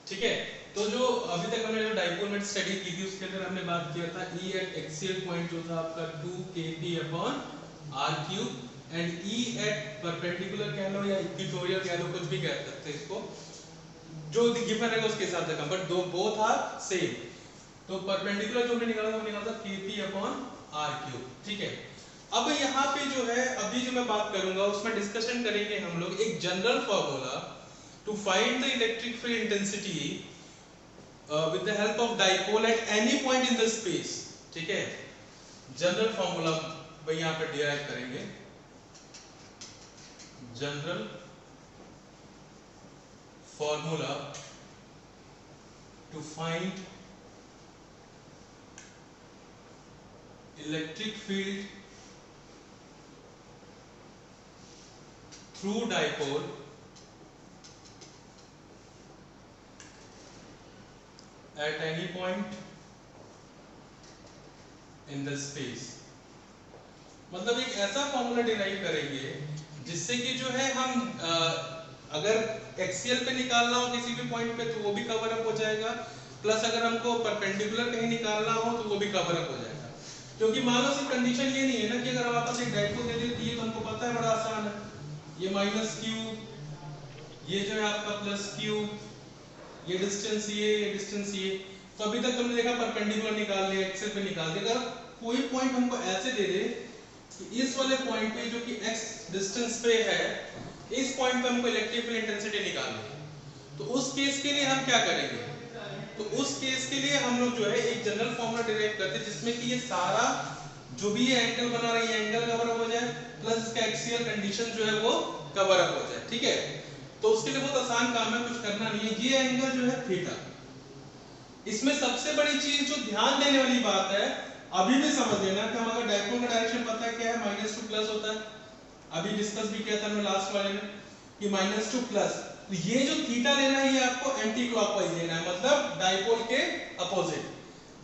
ठीक है। तो जो अभी तक हमने जो डाइपोल में स्टडी की थी उसके अंदर हमने बात किया था E एट एक्सियल पॉइंट जो था आपका 2kp/r³ and E at perpendicular कह लो या इक्वेटोरियल कह लो, कुछ भी कह सकते हैं इसको, जो गिवन है उसके हिसाब से कम, बट दो बोथ आर सेम। तो परपेंडिकुलर जो हमने निकाला था वो निकाला था kp/r³। ठीक है। अब यहाँ पे जो है अभी जो मैं बात करूंगा उसमें डिस्कशन करेंगे हम लोग एक general formula to find the electric field intensity with the help of dipole at any point in the space. ठीक है। जनरल फॉर्मूला भाई यहाँ पे डिराइव करेंगे, general formula to find electric field through dipole at any point in the space। मतलब एक ऐसा formula derive करेंगे जिससे कि जो है हम अगर एक्सियल पे निकालना हो किसी भी पॉइंट पे तो वो भी कवर अप हो जाएगा, प्लस अगर हमको परपेंडिकुलर कहीं निकालना हो तो वो भी कवर अप हो जाएगा। क्योंकि मान लो सिर्फ कंडीशन ये नहीं है ना कि अगर हमारे पास एक डाइपोल दे देती है तो हमको पता है बड़ा आसान है, ये -q, ये जो है आपका +q, ये डिस्टेंस ये डिस्टेंस ये। तो अभी तक हमने देखा परपेंडिकुलर निकाल लिया, एक्सियल पे निकाल दिया। अगर कोई पॉइंट हमको ऐसे दे दे कि इस वाले पॉइंट पे जो कि x डिस्टेंस पे है, इस पॉइंट पे हमको इलेक्ट्रिक फील्ड इंटेंसिटी निकालनी है, तो उस केस के लिए हम क्या करेंगे? तो उस केस के लिए हम लोग जो है एक जनरल फॉर्मूला डिराइव करते हैं जिसमें कि ये सारा जो भी ये एंगल बना रही है एंगल कवर अप हो जाए, प्लस इसका एक्सियल कंडीशन जो है वो कवर अप हो जाए। ठीक है। तो उसके लिए बहुत आसान काम है, कुछ करना नहीं है। ये एंगल जो है थीटा, इसमें सबसे बड़ी चीज जो ध्यान देने वाली बात है, अभी भी समझ लेना कि हम अगर डायपोल का डायरेक्शन पता है क्या है, -2 होता है। अभी डिस्कस भी किया था हमने लास्ट वाले में कि -2 तो ये जो थीटा लेना है ये आपको एंटी क्लॉकवाइज लेना है, मतलब डायपोल के अपोजिट।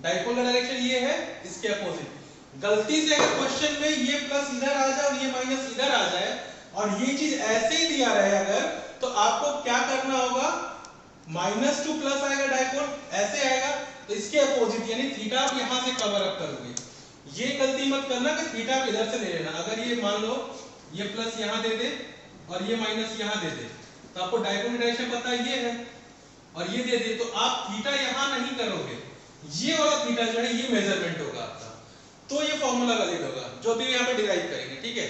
डायपोल का डायरेक्शन ये है, इसके अपोजिट। गलती से अगर क्वेश्चन में ये प्लस इधर आ जाए और ये माइनस इधर आ जाए और ये चीज ऐसे ही दिया रहे अगर, तो आपको क्या करना होगा? -2 आएगा डायपोल, ऐसे आएगा तो इसके अपोजिट यानी थीटा आप यहां से कवर अप करोगे। ये गलती मत करना कि थीटा आप इधर से ले लेना। अगर ये मान लो ये प्लस यहां दे दे और ये माइनस यहां दे दे, तो आपको डायपोल डायरेक्शन पता है ये है, और ये दे दे, तो आप थीटा यहां नहीं करोगे, ये वाला थीटा जो है ये मेजरमेंट होगा आपका। तो ये फॉर्मूला वैलिड होगा जो भी यहाँ पे डिराइव करेंगे। ठीक है।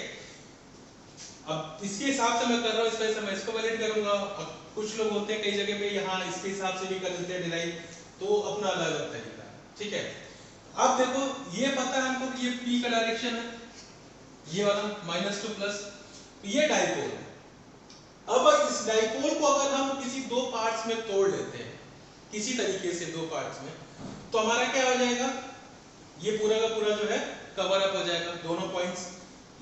अब इसके हिसाब से मैं कर रहा हूँ, इस वजह से मैं इसको वैलिड करूंगा। अब कुछ लोग होते हैं कई जगह पे यहाँ इसके हिसाब से भी कर देते हैं डिराइव, तो अपना अलग अलग तरीका है। ठीक है। अब देखो ये पता है हमको कि ये P का डायरेक्शन है, ये वाला -2, ये डाइपोल है। अब इस डाइपोल को अगर हम किसी दो पार्ट्स में तोड़ लेते हैं, किसी तरीके से दो पार्ट्स में, तो हमारा क्या हो जाएगा? ये पूरा का पूरा जो है कवर अप हो जाएगा, दोनों पॉइंट्स।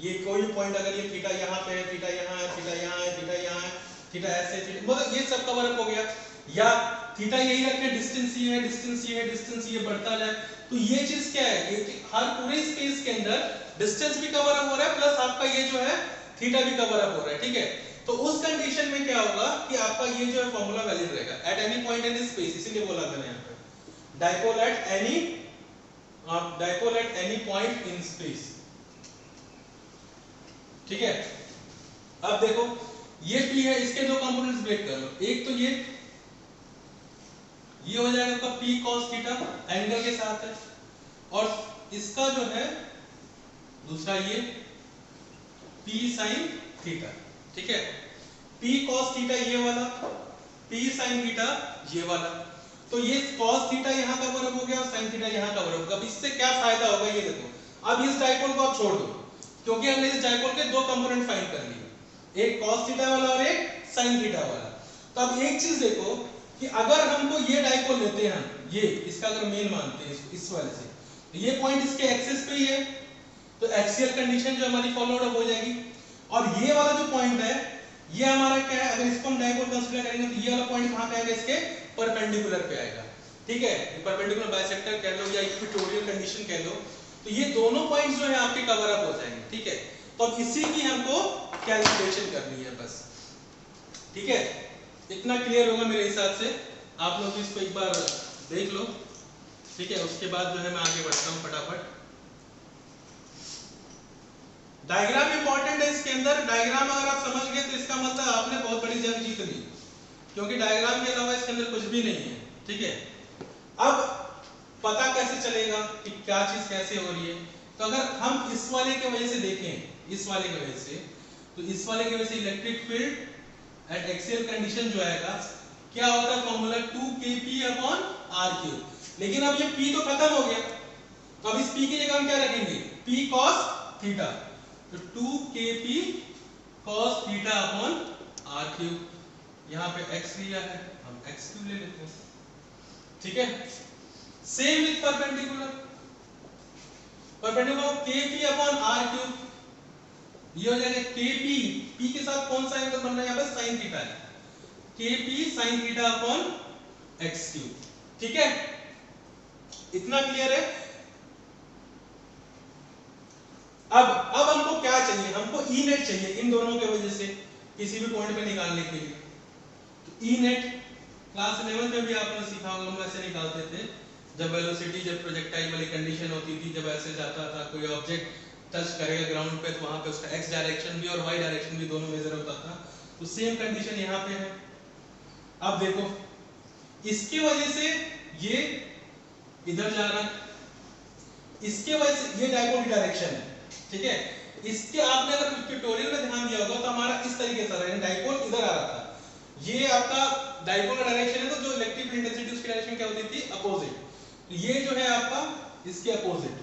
ये कोई पॉइंट अगर ये थीटा यहाँ पे है, थीटा यहाँ है, थीटा यहाँ है, थीटा यहाँ है, थीटा ऐसे, थीटा मतलब ये सब कवर अप हो गया। या थीटा यही रखें, डिस्टेंस ये है, डिस्टेंस ये है, डिस्टेंस ये बढ़ता जाए, तो ये चीज क्या है? ये हर पूरे स्पेस के अंदर डिस्टेंस भी कवर अप हो रहा है, प्लस आपका ये जो है थीटा भी कवर अप हो रहा है। ठीक है। तो उस कंडीशन में क्या होगा कि आपका ये जो है फॉर्मूला वैलिड रहेगा eight any point in space. इसीलिए बोला मैंने यहाँ पे dipole at any point in space. ठीक है। अब देखो ये P है, इसके दो कंपोनेंट्स ब्रेक कर लो। एक तो ये हो जाएगा आपका P cos थीटा एंगल के साथ है, और इसका जो है दूसरा ये P sin थीटा। ठीक है। P cos थीटा ये वाला, P sin थीटा ये वाला। तो ये cos थीटा यहाँ कवर अप हो गया और sin थीटा यहाँ कवर अप हो गया। अब इससे क्या फायदा होगा ये देखो। अब इस डाइपोल को आप छोड़ दो, क्योंकि हमने इस डाइपोल के दो कंपोनेंट फाइंड कर लिए, एक cos थीटा वाला और एक sin थीटा वाला। तो अब एक चीज देखो कि अगर हमको ये डाइपोल लेते हैं, ये इसका अगर मेन मानते हैं इस वाले से, तो ये पॉइंट इसके एक्सिस पे ही है, तो एक्सियल कंडीशन जो हमारी फॉलोड अप हो जाएगी। और ये वाला जो पॉइंट है ये हमारा क्या है? अगर इसको हम डाइपोल कंसीडर करेंगे तो ये वाला पॉइंट कहां पे आएगा? इसके परपेंडिकुलर पे आएगा। ठीक है। परपेंडिकुलर बाइसेक्टर कह लो या इक्वेटोरियल कंडीशन कह लो, तो ये दोनों पॉइंट्स जो है आपके कवर अप हो जाएंगे। ठीक है। तो अब इसी की हमको कैलकुलेशन करनी है बस। ठीक है। इतना क्लियर होगा मेरे हिसाब से। आप लोग इसको एक बार देख लो, ठीक है। उसके बाद जो है मैं आगे बढ़ता हूँ फटाफट। डायग्राम इंपॉर्टेंट है इसके अंदर। डायग्राम अगर आप समझ गए तो इसका मतलब आपने बहुत बड़ी जंग जीत ली, क्योंकि डायग्राम के अलावा इसके अंदर कुछ भी नहीं है, ठीक है। अब पता कैसे चलेगा कि क्या चीज कैसे हो रही है? तो अगर हम इस वाले के वजह से देखें, इस वाले की वजह से, तो इस वाले की वजह से electric field at axial condition जो आएगा क्या होता है फॉर्मूला 2kp/r³। लेकिन अब ये p तो खत्म हो गया, तो अब इस p की जगह हम क्या रखेंगे? p cos theta. तो 2kp/r³। यहां पे x लिया है, हम x³ ले लेते हैं, ठीक है। Same with perpendicular, perpendicular kp/r³, ये हो जाएगा kp, p के साथ कौन सा एंगल बन रहा है? यहां पे sin थीटा है, kp sin थीटा/x³, ठीक है। इतना क्लियर है? अब हमको क्या चाहिए? हमको ई नेट चाहिए इन दोनों के वजह से किसी भी पॉइंट पे निकालने के लिए। तो ई नेट क्लास 11 में भी आपने सीखा होगा, हम ऐसे निकालते थे जब वेलोसिटी, जब प्रोजेक्टाइल वाली कंडीशन होती थी, जब ऐसे जाता था कोई ऑब्जेक्ट टच करेगा ग्राउंड पे, तो वहां पे उसका एक्स डायरेक्शन भी और वाई डायरेक्शन भी दोनों मेजर होता था। तो सेम कंडीशन यहाँ पे है। अब देखो, इसके वजह से ये इधर जा रहा है, इसके वजह से ये डायपोल की डायरेक्शन है, ठीक है। इसके आपने अगर ट्यूटोरियल में ध्यान दिया होगा तो हमारा इस तरीके से रहा, डायपोल इधर आ रहा था, ये आपका डायपोल का डायरेक्शन है, तो जो इलेक्ट्रिक फील्ड इंटेंसिटी उसकी डायरेक्शन क्या होती थी? अपोजिट। तो ये जो है आपका इसके अपोजिट,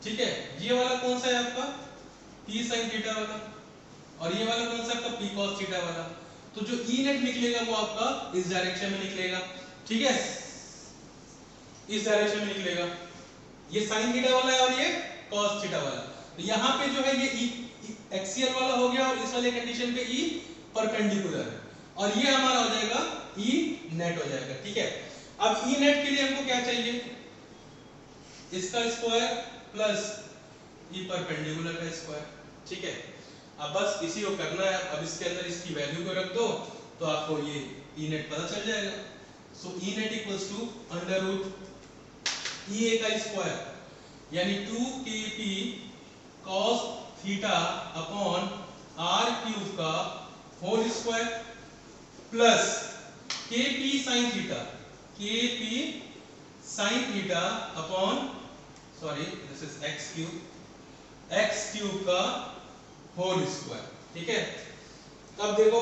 ठीक है। ये वाला कौन सा है आपका? p sin थीटा वाला, और ये वाला कौन सा आपका? p cos थीटा वाला। तो जो ई नेट निकलेगा वो आपका इस डायरेक्शन में निकलेगा, ठीक है, इस डायरेक्शन में निकलेगा। ये sin थीटा वाला है और ये cos थीटा वाला। तो यहाँ पे जो है ये ई एक्सियल वाला हो गया, और इस वाले कंडीशन पे ई परपेंडिकुलर है, और ये हमारा हो जाएगा ई नेट हो जाएगा, ठीक है। अब ई नेट के लिए हमको क्या चाहिए? इसका स्क्वायर प्लस ई परपेंडिकुलर का स्क्वायर, ठीक है। अब बस इसी को करना है। अब इसके अंदर इसकी वैल्यू को रख दो तो आपको ये ई नेट पता चल जाएगा। So E net equals to under root E A का स्क्वायर यानी 2kp cos theta upon r³ का whole square plus kp sin theta, kp sin theta upon, sorry this is x³ का whole square, ठीक है। अब देखो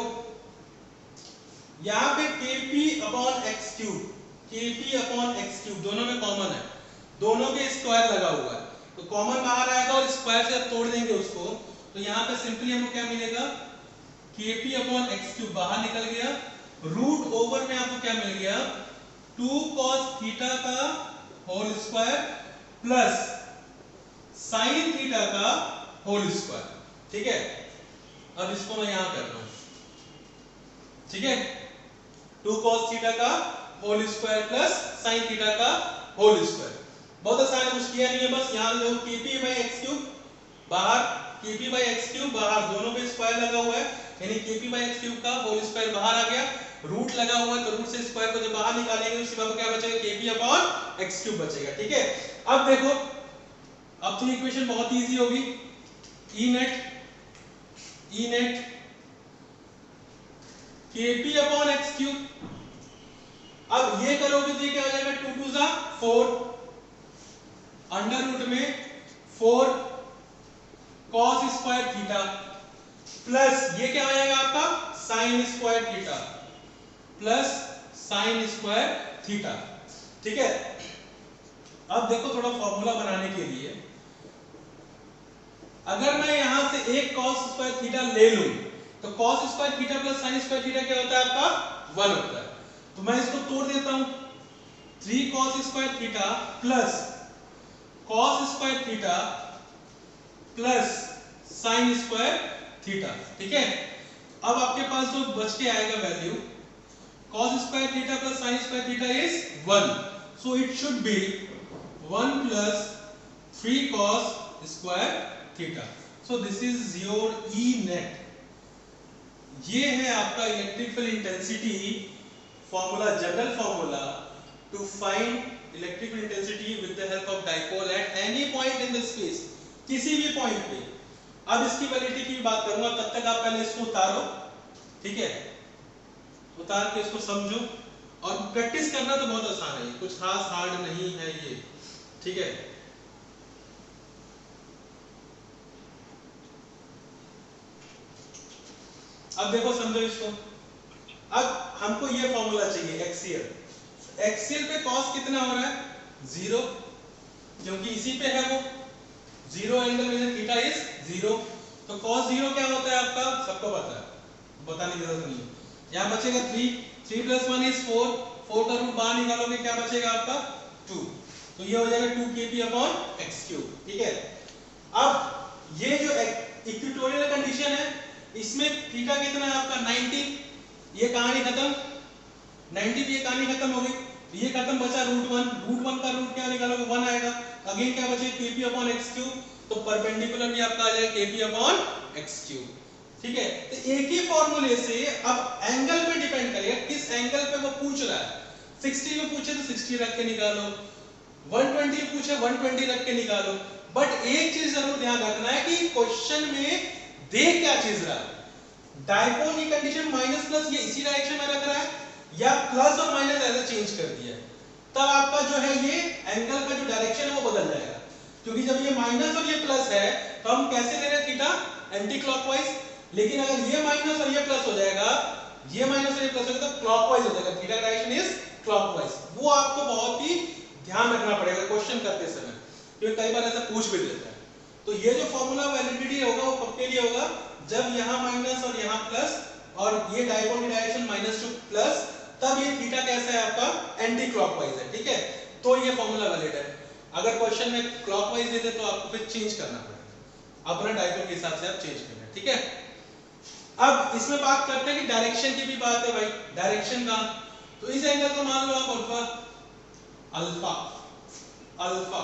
यहां पे kp/x³ दोनों में कॉमन है, दोनों के स्क्वायर लगा हुआ है, तो कॉमन बाहर आएगा और स्क्वायर से अब तोड़ देंगे उसको, तो यहां पे सिंपली हमको क्या मिलेगा? kp/x³ बाहर निकल गया, रूट ओवर में आपको क्या मिल गया? 2 cos थीटा का whole square plus sin theta का होल स्क्वायर, ठीक है। अब इसको मैं यहां कर रहा हूं, ठीक है। 2 cos थीटा का whole square plus sin theta का होल स्क्वायर, बहुत आसान है, कुछ किया नहीं है, बस यहां जो kp/x³ बाहर, kp/x³ बाहर, दोनों पे स्क्वायर लगा हुआ है, यानी kp/x³ का होल स्क्वायर बाहर आ गया, रूट लगा हुआ है, तो रूट से स्क्वायर को जब बाहर निकालेंगे तो सिर्फ क्या बचेगा? kp/x³ बचेगा, ठीक है। अब देखो, अब तो इक्वेशन बहुत इजी होगी। ई नेट kp/x³, अब ये करोगे तो ये क्या हो जाएगा? 2 2 जा 4 अंडर रूट में 4 cos स्क्वायर थीटा प्लस ये क्या हो जाएगा आपका? sin square theta plus sin square theta, ठीक है। अब देखो, थोड़ा फॉर्मूला बनाने के लिए अगर मैं यहां से एक cos स्क्वायर थीटा ले लूं तो cos square theta plus sin square theta क्या होता है आपका? 1 होता है। तो मैं इसको तोड़ देता हूं, 3 cos square theta plus cos square theta plus sin square theta, ठीक है। अब आपके पास जो बच के आएगा value, cos square theta plus sin square theta is 1, so it should be 1 plus 3 cos square theta. So this is your E net. ये है आपका electric field intensity formula, general formula to find electrical intensity with the help of dipole at any point in the space, किसी भी point पे। अब इसकी validity की बात करूंगा, तब तक आप पहले इसको उतारो, ठीक है, उतार के इसको समझो, और प्रैक्टिस करना तो बहुत आसान है, कुछ खास हार्ड नहीं है ये, ठीक है। अब देखो समझो इसको, अब हमको ये फॉर्मूला चाहिए एक्सियल। एक्सियल पे कॉस कितना हो रहा है? 0, क्योंकि इसी पे है वो 0 एंगल में थीटा इज 0, तो कॉस 0 क्या होता है आपका, सबको पता है, बताने की जरूरत नहीं है। यहाँ बचेगा 3 प्लस 1 इज 4, 4 का रूट बाहर निकालोगे क्या बचेगा आपका 2, तो ये हो जाएगा 2 kp अपॉन x क्यूब, ठीक है। अब ये जो इक्वेटोरियल कंडीशन है, इसमें थीटा कितना है आपका 90, ये कहानी खत्म, 90 की ये कहानी खत्म हो गई, ये खत्म, बचा रूट 1 का रूट क्या निकालोगे 1 आएगा, अगेन क्या बचे kp अपॉन x क्यूब, तो परपेंडिकुलर भी आपका आ जाएगा kp अपॉन x क्यूब, ठीक है। तो एक ही फॉर्मूले से अब एंगल पे डिपेंड करेगा किस एंगल पे वो पूछ रहा है, 60 में पूछे तो 60 रख के निकालो, 120 पूछे 120 रख के निकालो, बट एक चीज जरूर ध्यान रखना है कि क्वेश्चन में दे क्या चीज रहा है, डायपोल की कंडीशन माइनस प्लस ये इसी डायरेक्शन में रख रहा है या प्लस और माइनस ऐसे चेंज कर दिया है, तब आपका जो है ये एंगल का जो डायरेक्शन है वो बदल जाएगा, क्योंकि जब ये माइनस और ये प्लस है तो हम कैसे ले रहे हैं थीटा एंटी क्लॉकवाइज, लेकिन अगर ये माइनस और ये प्लस हो जाएगा, ये माइनस और ये प्लस होगा तो क्लॉकवाइज हो जाएगा, थीटा डायरेक्शन इज क्लॉकवाइज। वो आपको बहुत ही ध्यान रखना पड़ेगा क्वेश्चन करते समय, क्योंकि कई बार ऐसा पूछ भी देता है। तो ये जो फॉर्मूला वैलिडिटी होगा वो कब के लिए होगा, जब यहाँ माइनस और यहाँ प्लस और ये डायपोल की डायरेक्शन माइनस टू प्लस, तब ये थीटा कैसा है आपका एंटी क्लॉकवाइज है, ठीक है, तो ये फॉर्मूला वैलिड है। अगर क्वेश्चन में क्लॉकवाइज दे दे तो आपको फिर चेंज करना पड़ेगा, अपना डायपोल के हिसाब से आप चेंज करना, ठीक है। अब इसमें बात करते हैं कि डायरेक्शन की भी बात है भाई, डायरेक्शन का, तो इस एंगल को मान लो आप अल्फा, अल्फा अल्फा,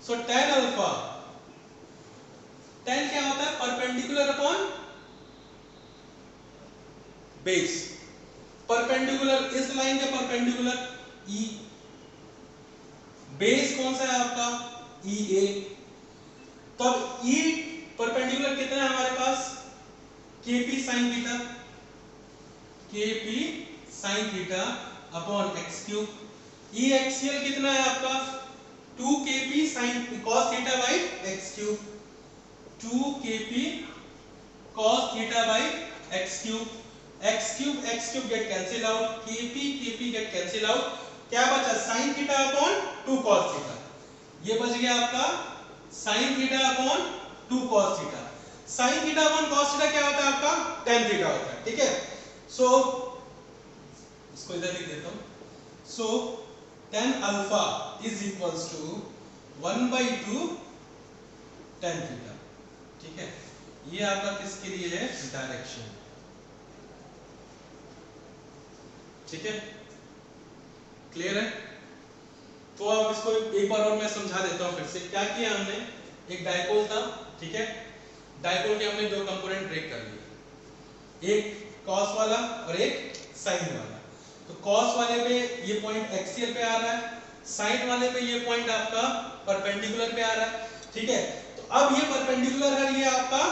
सो tan अल्फा, tan क्या होता है परपेंडिकुलर अपॉन बेस, परपेंडिकुलर इस लाइन के परपेंडिकुलर ई, बेस कौन सा है आपका ई ए, तब ई परपेंडिकुलर कितना है हमारे पास kp sin theta, kp sin theta upon x cube, E axial कितना है आपका 2 kp sin cos theta by x cube, 2 kp cos theta by x cube, x cube get cancel out, kp get cancel out, क्या बचा sin theta upon 2 cos theta, ये बच गया आपका sin theta upon 2 cos theta, sin theta upon cos theta क्या होता है आपका tan थीटा होता है, ठीक है। सो इसको इधर लिख देता हूं, so tan alpha is equals to 1/2 tan theta, ठीक है। ये आपका किसके लिए है, डायरेक्शन, ठीक है, क्लियर है। तो अब इसको एक बार और मैं समझा देता हूं फिर से, क्या किया हमने, एक डायपोल था, ठीक है, डायपोल के हमने दो कंपोनेंट ब्रेक कर लिए, एक कॉस वाला और एक साइन वाला, तो कॉस वाले पे ये पॉइंट एक्सियल पे आ रहा है, साइन वाले पे ये पॉइंट आपका परपेंडिकुलर पे आ रहा है, ठीक है। तो अब ये परपेंडिकुलर है, ये आपका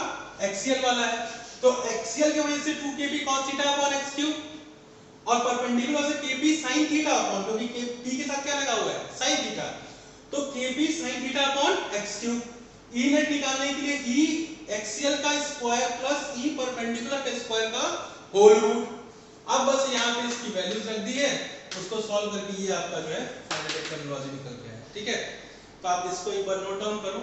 एक्सियल वाला है, तो एक्सियल की वजह से 2 kp cos theta upon x cube, और परपेंडिकुलर से kp sin थीटा अपॉन, क्योंकि p के साथ क्या लगा हुआ है sin थीटा, तो kp sin theta upon x cube, e net निकालने के लिए e एक्सियल का स्क्वायर प्लस e परपेंडिकुलर का स्क्वायर का होल रूट, अब बस यहाँ पे इसकी वैल्यूज रख दी है, उसको सॉल्व करके ये आपका जो है फाइनल टर्मिनोलॉजी निकल गया है, ठीक है। तो आप इसको एक बार नोट डाउन करो,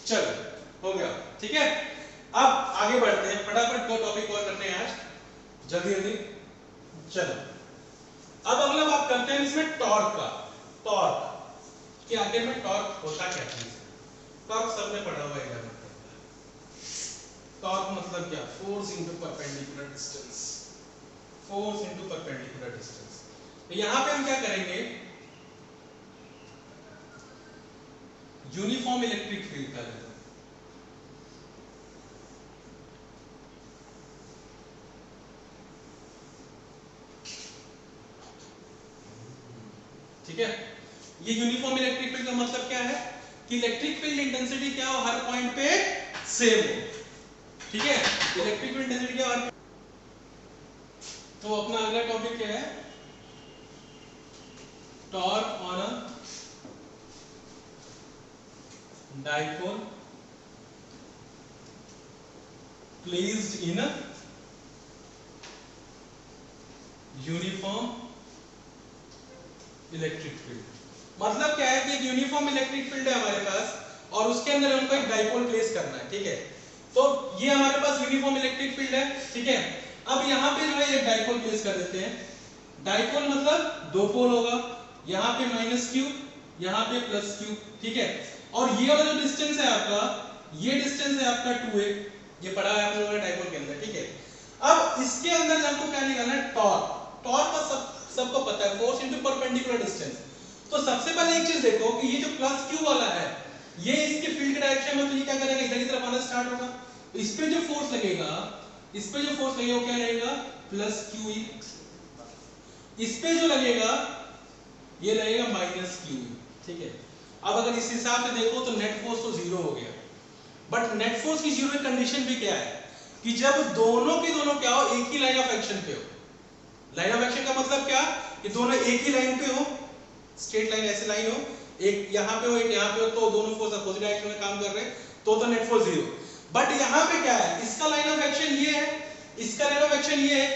चलो हो गया, ठीक है। अब आगे बढ़ते हैं, फटाफट 2 टॉपिक और करते हैं आज, जल्दी जल्दी, चलो। अब अगला बात करते हैं इसमें टॉर्क का, टॉर्क कि आखिर में टॉर्क होता क्या चीज है, टॉर्क सबने पढ़ा हुआ है, टॉर्क मतलब क्या, force into perpendicular distance, force into perpendicular distance. तो यहां पे हम क्या करेंगे, यूनिफॉर्म इलेक्ट्रिक फील्ड का लेते हैं। ठीक है, ये यूनिफॉर्म इलेक्ट्रिक फील्ड का मतलब क्या है कि इलेक्ट्रिक फील्ड इंटेंसिटी क्या हो, हर पॉइंट पे सेम हो। ठीक है, इलेक्ट्रिक फील्ड इंटेंसिटी क्या हो। तो अपना अगला टॉपिक क्या है, torque on a dipole placed in a uniform electric field. मतलब क्या है कि एक यूनिफॉर्म इलेक्ट्रिक फील्ड है हमारे पास और उसके अंदर हमको एक डाइपोल प्लेस करना है। ठीक है, तो ये हमारे पास यूनिफॉर्म इलेक्ट्रिक फील्ड है। ठीक है, अब यहाँ पे जो है एक डाइपोल प्लेस कर देते हैं। डाइपोल मतलब दो पोल होगा, यहाँ पे -q, यहाँ पे +q। ठीक है, और ये वाला जो डिस्टेंस है आपका, ये डिस्टेंस है आपका 2a, ये पढ़ा है आप लोगों ने डाइपोल के अंदर। ठीक है, अब इसके अंदर हमको क्या निकालना है, टॉर्क। टॉर्क का सबको पता है, फोर्स इनटू परपेंडिकुलर डिस्टेंस। तो सबसे पहले एक चीज देखो कि ये जो +q वाला है, ये इसके फील्ड के डायरेक्शन में, तो ये क्या करेगा, इधर की तरफ आना स्टार्ट होगा। तो इस पे जो फोर्स लगेगा, इस पे जो फोर्स लगेगा वो क्या लगेगा, +qe। इस पे जो लगेगा ये लगेगा -qe। ठीक है, अब अगर इस हिसाब से देखो तो नेट फोर्स तो 0 हो गया। बट नेट फोर्स की 0 कंडीशन भी क्या है कि जब दोनों के दोनों क्या हो, एक ही लाइन ऑफ एक्शन पे हो। लाइन ऑफ एक्शन का मतलब क्या कि दोनों एक ही लाइन पे हो, स्ट्रेट लाइन ऐसे लाइन हो, एक यहाँ पे हो एक यहाँ पे हो, तो दोनों फोर्स अपोजिट डायरेक्शन में काम कर रहे हैं, तो नेट फोर्स 0। बट यहाँ पे क्या है, इसका लाइन ऑफ एक्शन ये है, इसका लाइन ऑफ एक्शन ये है,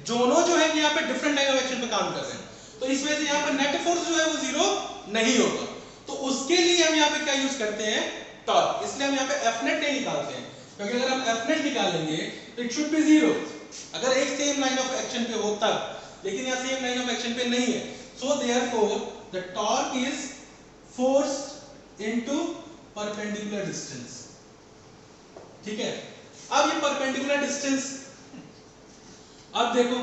दोनों जो है यहाँ पे डिफरेंट लाइन ऑफ एक्शन पे काम कर रहे हैं, तो इस वजह से यहाँ पे नेट फोर्स जो है वो 0 नहीं होगा। तो उसके लिए हम यहाँ पे क्या यूज करते हैं, टॉर्क। इसलिए हम यहाँ पे एफ नेट नहीं निकालते हैं, क्योंकि अगर हम एफ नेट निकालेंगे तो इट शुड बी 0 अगर एक सेम लाइन ऑफ एक्शन पे हो तब, लेकिन यहाँ सेम लाइन ऑफ एक्शन पे नहीं है। सो therefore the torque is force into perpendicular distance. ठीक है, अब ये परपेंडिकुलर डिस्टेंस, अब देखो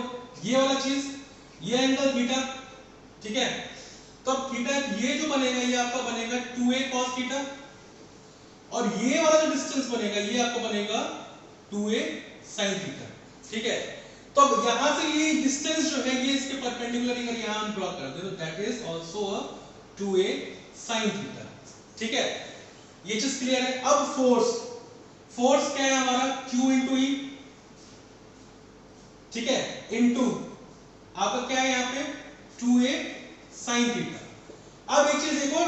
ये वाला चीज, ये एंगल थीटा। ठीक है, तो अब थीटा ये जो बनेगा ये आपका बनेगा 2a cos थीटा, और ये वाला जो डिस्टेंस बनेगा ये आपको बनेगा 2a sin थीटा। ठीक है, तो अब यहां से ये डिस्टेंस जो है ये इसके परपेंडिकुलर अगर यहां हम ड्रॉ कर दे तो that is also a 2a sin theta. ठीक है, ये चीज क्लियर है। अब फोर्स, फोर्स क्या है हमारा, q into e। ठीक है, इनटू आपका क्या है यहाँ पे 2a sin थीटा। अब एक चीज देखो,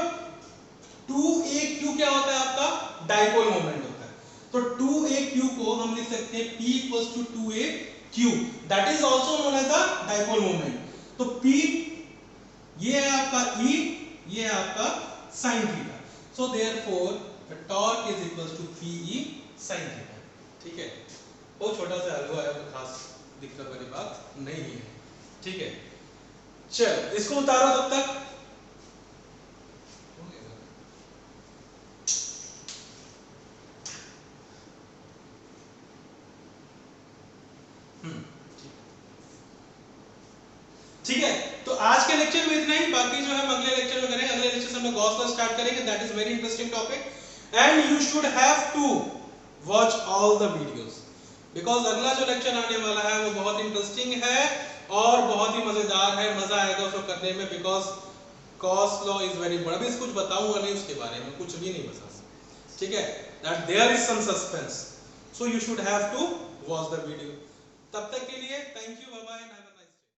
2aq क्या होता है आपका, डाइपोल मोमेंट होता है। तो 2aq को हम लिख सकते हैं p equals to 2aq, that is also known as the dipole moment. तो p ये है आपका e, ये है आपका sin theta. So therefore the torque is equals to pe sin theta. ठीक है, बहुत छोटा सा हलवा है, तो खास दिक्कत वाली बात नहीं है। ठीक है, चल इसको उतारो तब तक। ठीक है, तो आज के लेक्चर में इतना ही, बाकी जो है हम अगले लेक्चर में करेंगे। अगले लेक्चर से हम गॉस लॉ स्टार्ट करेंगे, that is very interesting topic and you should have to watch all the videos, because अगला जो लेक्चर आने वाला है वो बहुत इंटरेस्टिंग है और बहुत ही मजेदार है, मजा आएगा उसको करने में, because Gauss law is very बड़ा। अभी कुछ बताऊंगा नहीं उसके बारे में, कुछ भी नहीं बता। ठीक है, that there is some suspense, so you should have to watch the video. तब तक के लिए थैंक यू, बाय बाय।